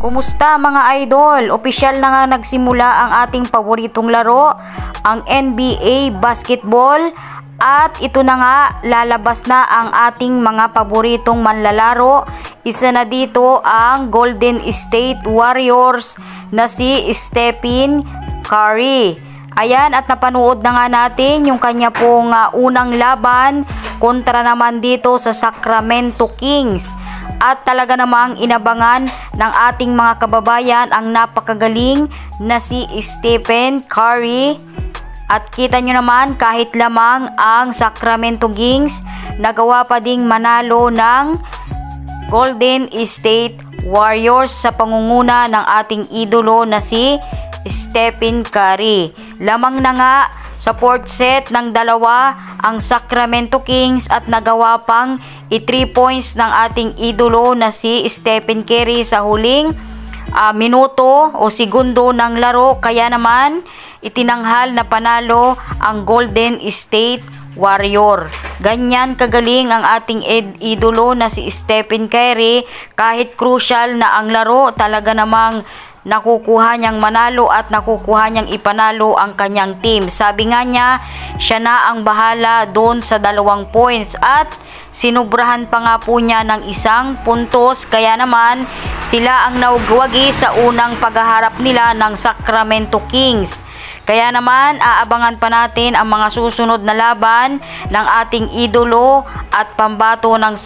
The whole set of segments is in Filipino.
Kumusta mga idol? Opisyal na nga nagsimula ang ating paboritong laro, ang NBA Basketball. At ito na nga, lalabas na ang ating mga paboritong manlalaro. Isa na dito ang Golden State Warriors na si Stephen Curry. Ayan, at napanood na nga natin yung kanya pong unang laban kontra naman dito sa Sacramento Kings. At talaga namang inabangan ng ating mga kababayan ang napakagaling na si Stephen Curry. At kita nyo naman, kahit lamang ang Sacramento Kings, nagawa pa ding manalo ng Golden State Warriors sa pangunguna ng ating idolo na si Stephen Curry. Lamang na nga sa fourth set ng dalawa ang Sacramento Kings at nagawa pang 3 points ng ating idolo na si Stephen Curry sa huling minuto o segundo ng laro. Kaya naman itinanghal na panalo ang Golden State Warrior. Ganyan kagaling ang ating idolo na si Stephen Curry. Kahit crucial na ang laro, talaga namang nakukuha niyang manalo at nakukuha niyang ipanalo ang kanyang team. Sabi nga niya, siya na ang bahala doon sa 2 points at sinubrahan pa nga po niya ng 1 puntos. Kaya naman sila ang naugwagi sa unang paghaharap nila ng Sacramento Kings. Kaya naman aabangan pa natin ang mga susunod na laban ng ating idolo at pambato ng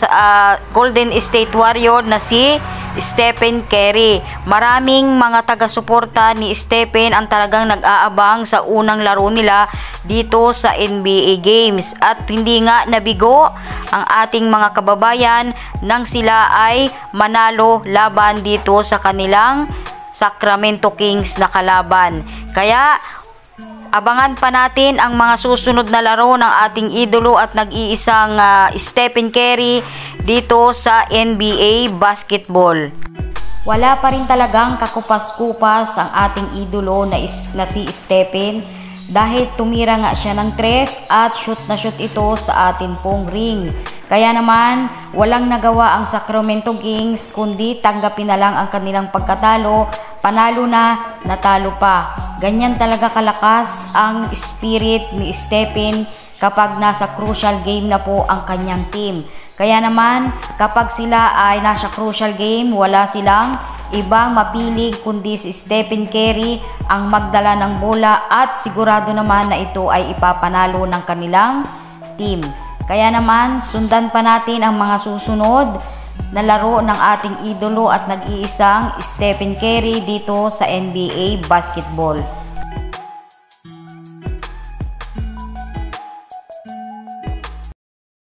Golden State Warrior na si Stephen Curry. Maraming mga taga-suporta ni Stephen ang talagang nag-aabang sa unang laro nila dito sa NBA Games. At hindi nga nabigo ang ating mga kababayan nang sila ay manalo laban dito sa kanilang Sacramento Kings na kalaban. Kaya abangan pa natin ang mga susunod na laro ng ating idolo at nag-iisang Stephen Curry dito sa NBA Basketball. Wala pa rin talagang kakupas-kupas ang ating idolo na si Stephen dahil tumira nga siya ng 3 at shoot na shoot ito sa atin pong ring. Kaya naman walang nagawa ang Sacramento Kings kundi tanggapin na lang ang kanilang pagkatalo. Panalo na, natalo pa. Ganyan talaga kalakas ang spirit ni Stephen kapag nasa crucial game na po ang kanyang team. Kaya naman kapag sila ay nasa crucial game, wala silang ibang mapilig kundi si Stephen Curry ang magdala ng bola at sigurado naman na ito ay ipapanalo ng kanilang team. Kaya naman sundan pa natin ang mga susunod na laro ng ating idolo at nag-iisang Stephen Curry dito sa NBA Basketball.